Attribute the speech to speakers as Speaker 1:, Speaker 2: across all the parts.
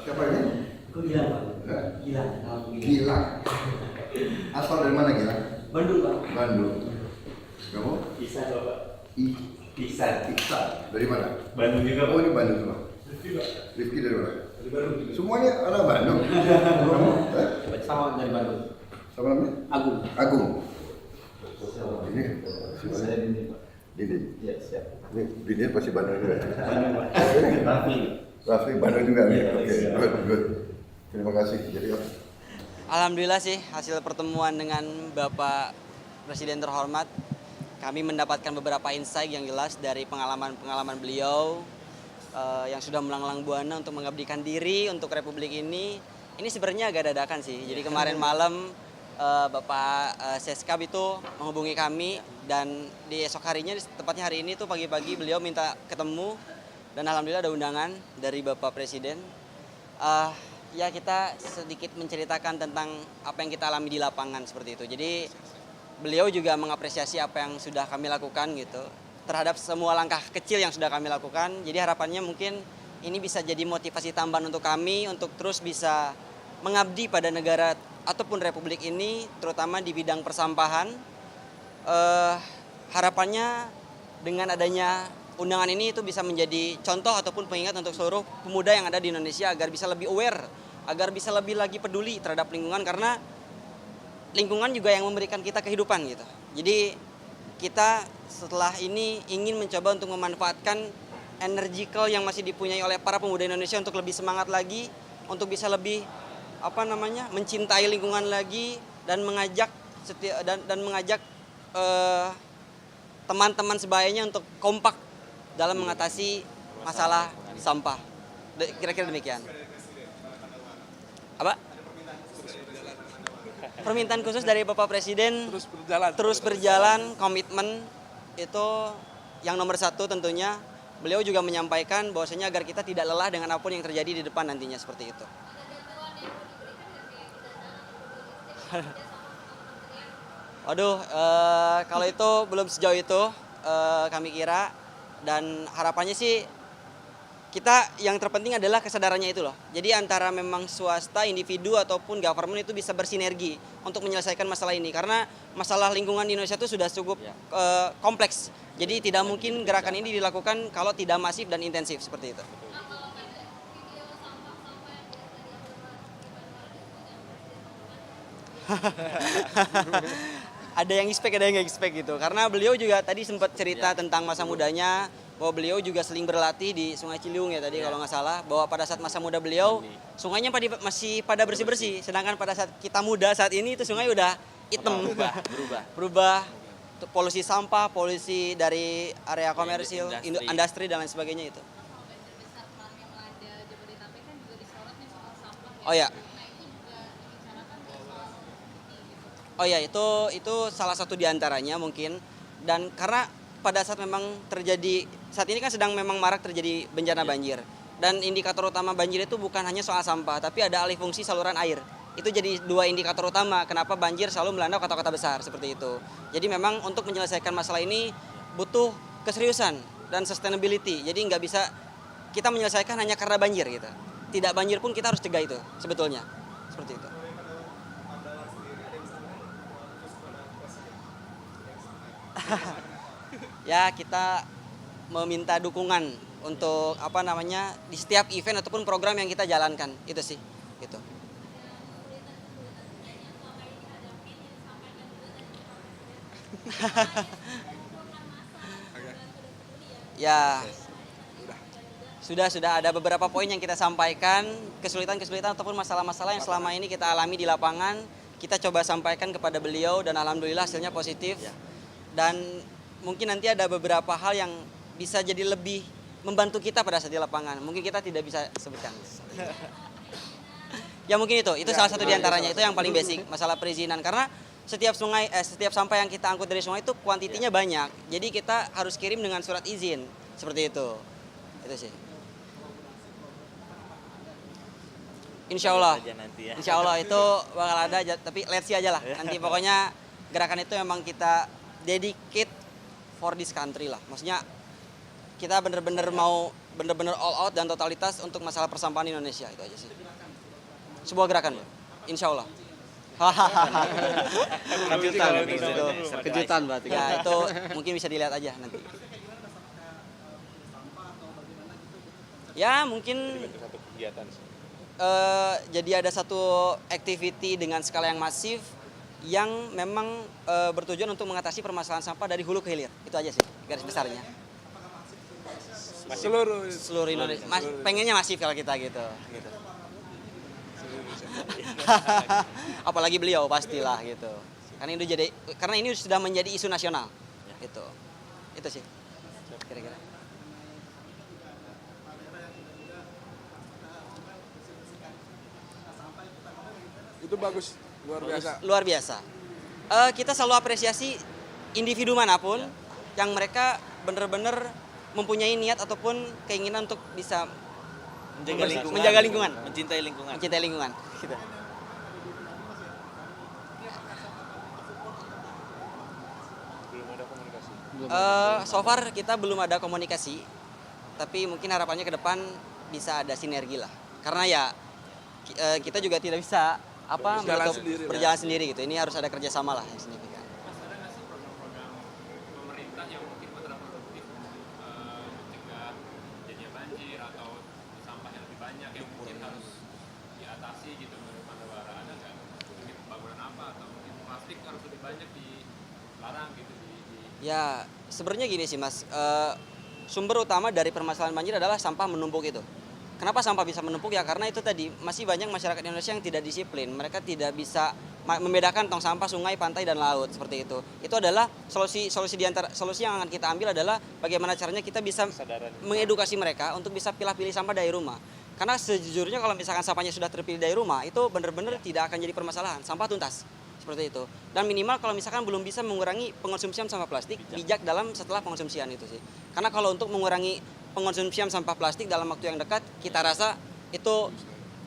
Speaker 1: Siapa ini?
Speaker 2: Kok Gilang, Pak?
Speaker 1: Hah?
Speaker 2: Gilang.
Speaker 1: Gilang. Asal dari mana Gilang?
Speaker 2: Bandung, Pak.
Speaker 1: Bandung. Kamu?
Speaker 3: Iksan Bapak.
Speaker 1: Iksan. Iksan. Dari mana?
Speaker 3: Bandung juga
Speaker 1: Oh
Speaker 3: Pak.
Speaker 1: ini Bandung semua.
Speaker 3: Rifki Pak.
Speaker 1: Rifki dari mana?
Speaker 3: Dari Bandung juga.
Speaker 1: Semuanya anak Bandung. Kamu? Hah?
Speaker 2: Sama dari Bandung.
Speaker 1: Sama namanya?
Speaker 2: Agung.
Speaker 1: Agung. Ini
Speaker 3: Saya di sini Pak.
Speaker 1: Didi.
Speaker 3: Iya siap.
Speaker 1: Ini Didi pasti Bandung juga.
Speaker 3: Bandung Pak. Raffi.
Speaker 1: Raffi Bandung juga nih.
Speaker 3: Iya,
Speaker 1: Oke,
Speaker 3: iya.
Speaker 1: good. Terima kasih. Jadi
Speaker 4: Alhamdulillah sih hasil pertemuan dengan Bapak Presiden terhormat, kami mendapatkan beberapa insight yang jelas dari pengalaman-pengalaman beliau yang sudah melanglang buana untuk mengabdikan diri untuk Republik ini. Ini sebenarnya agak dadakan sih. Jadi kemarin malam Bapak Seskap itu menghubungi kami dan di esok harinya, tepatnya hari ini tuh pagi-pagi beliau minta ketemu dan alhamdulillah ada undangan dari Bapak Presiden. Ya kita sedikit menceritakan tentang apa yang kita alami di lapangan seperti itu. Jadi beliau juga mengapresiasi apa yang sudah kami lakukan gitu terhadap semua langkah kecil yang sudah kami lakukan. Jadi harapannya mungkin ini bisa jadi motivasi tambahan untuk kami untuk terus bisa mengabdi pada negara ataupun republik ini, terutama di bidang persampahan. Harapannya dengan adanya undangan ini itu bisa menjadi contoh ataupun pengingat untuk seluruh pemuda yang ada di Indonesia agar bisa lebih aware, agar bisa lebih lagi peduli terhadap lingkungan, karena lingkungan juga yang memberikan kita kehidupan gitu. Jadi kita setelah ini ingin mencoba untuk memanfaatkan energical yang masih dipunyai oleh para pemuda Indonesia untuk lebih semangat lagi, untuk bisa lebih mencintai lingkungan lagi dan mengajak teman-teman sebayanya untuk kompak dalam mengatasi masalah sampah. Kira-kira demikian. Apa? Permintaan khusus dari Bapak Presiden terus berjalan, komitmen itu yang nomor satu tentunya. Beliau juga menyampaikan bahwasanya agar kita tidak lelah dengan apapun yang terjadi di depan nantinya seperti itu. Waduh, kalau itu belum sejauh itu kami kira, dan harapannya sih kita yang terpenting adalah kesadarannya itu loh. Jadi antara memang swasta, individu ataupun government itu bisa bersinergi untuk menyelesaikan masalah ini, karena masalah lingkungan di Indonesia itu sudah cukup kompleks. Jadi tidak mungkin gerakan ini dilakukan kalau tidak masif dan intensif seperti itu. Ada yang expect, ada yang nggak expect gitu. Karena beliau juga tadi sempat cerita tentang masa mudanya, bahwa beliau juga seling berlatih di Sungai Ciliwung ya tadi kalau nggak salah, bahwa pada saat masa muda beliau sungainya masih pada bersih-bersih, sedangkan pada saat kita muda saat ini itu sungai udah hitam, berubah. Polusi sampah, polusi dari area komersil, industri dan lain sebagainya itu. Oh ya. Oh ya, itu salah satu diantaranya mungkin. Dan karena pada saat memang terjadi, saat ini kan sedang memang marak terjadi bencana banjir. Dan indikator utama banjir itu bukan hanya soal sampah, tapi ada alih fungsi saluran air. Itu jadi dua indikator utama kenapa banjir selalu melanda kota-kota besar seperti itu. Jadi memang untuk menyelesaikan masalah ini butuh keseriusan dan sustainability. Jadi nggak bisa kita menyelesaikan hanya karena banjir gitu. Tidak banjir pun kita harus cegah itu sebetulnya. Seperti itu. Ya kita meminta dukungan untuk di setiap event ataupun program yang kita jalankan, itu sih gitu. Ya sudah ada beberapa poin yang kita sampaikan, kesulitan-kesulitan ataupun masalah-masalah yang selama ini kita alami di lapangan, kita coba sampaikan kepada beliau dan alhamdulillah hasilnya positif. Dan mungkin nanti ada beberapa hal yang bisa jadi lebih membantu kita pada saat di lapangan. Mungkin kita tidak bisa sebutkan. Ya mungkin itu salah satu diantaranya, itu yang paling basic, masalah perizinan. Karena setiap sampah yang kita angkut dari sungai itu kuantitinya banyak. Jadi kita harus kirim dengan surat izin, seperti itu. Itu sih. Insya Allah itu bakal ada, tapi let's see aja lah. Nanti pokoknya gerakan itu memang kita dedicate for this country lah. Maksudnya kita bener-bener mau benar-benar all out dan totalitas untuk masalah persampahan di Indonesia. Itu aja sih. Sebuah gerakan, Bro. Insya Allah.
Speaker 2: Kejutan berarti.
Speaker 4: Ya itu mungkin bisa dilihat aja nanti. Ya mungkin
Speaker 3: Satu kegiatan sih.
Speaker 4: jadi ada satu activity dengan skala yang masif yang memang bertujuan untuk mengatasi permasalahan sampah dari hulu ke hilir. Itu aja sih garis besarnya. Seluruh Indonesia. Pengennya masif kalau kita gitu. Apalagi beliau pastilah gitu. Karena ini sudah menjadi isu nasional. Gitu. Itu sih. Kira-kira.
Speaker 5: Itu bagus, luar biasa.
Speaker 4: Luar biasa. Kita selalu apresiasi individu manapun yang mereka benar-benar mempunyai niat ataupun keinginan untuk bisa menjaga lingkungan,
Speaker 6: mencintai lingkungan.
Speaker 4: mencintai lingkungan. Gitu.
Speaker 3: Belum ada komunikasi.
Speaker 4: So far kita belum ada komunikasi, tapi mungkin harapannya ke depan bisa ada sinergi lah. Karena ya kita juga tidak bisa berjalan sendiri gitu. Ini harus ada kerjasama lah yang signifikan.
Speaker 7: Mas, ada nggak sih program-program pemerintah yang mungkin kontraproduktif mencegah jadinya banjir atau sampah yang lebih banyak yang mungkin harus diatasi gitu menurut Mandawara? Ada nggak? Mungkin pembangunan apa atau mungkin plastik harus lebih banyak dilarang gitu
Speaker 4: Ya sebenarnya gini sih Mas, sumber utama dari permasalahan banjir adalah sampah menumpuk itu. Kenapa sampah bisa menumpuk ya? Karena itu tadi masih banyak masyarakat Indonesia yang tidak disiplin. Mereka tidak bisa membedakan tong sampah sungai, pantai dan laut seperti itu. Itu adalah solusi yang akan kita ambil adalah bagaimana caranya kita bisa mengedukasi mereka untuk bisa pilih sampah dari rumah. Karena sejujurnya kalau misalkan sampahnya sudah terpilih dari rumah itu benar-benar tidak akan jadi permasalahan. Sampah tuntas seperti itu. Dan minimal kalau misalkan belum bisa mengurangi pengonsumsian sampah plastik, bijak dalam setelah pengonsumsian itu sih. Karena kalau untuk mengurangi pengonsumsian sampah plastik dalam waktu yang dekat, kita rasa itu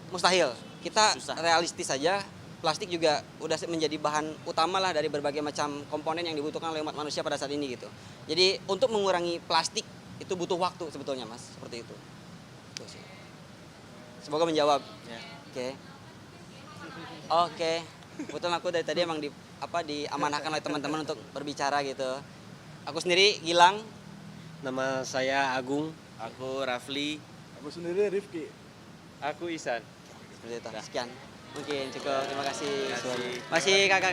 Speaker 4: mustahil. Kita realistis saja, plastik juga udah menjadi bahan utama lah dari berbagai macam komponen yang dibutuhkan oleh umat manusia pada saat ini gitu. Jadi untuk mengurangi plastik itu butuh waktu sebetulnya Mas, seperti itu. Itu sih. Semoga menjawab.
Speaker 6: Ya.
Speaker 4: Oke. Kebetulan aku dari tadi emang diamanahkan oleh teman-teman untuk berbicara gitu. Aku sendiri Gilang.
Speaker 2: Nama saya Agung.
Speaker 6: Aku Rafli.
Speaker 5: Aku sendiri Rifki.
Speaker 3: Aku Isan.
Speaker 4: Seperti itu. Sekian. Mungkin cukup. Terima kasih.
Speaker 6: Terima kasih.
Speaker 4: Masih kakak.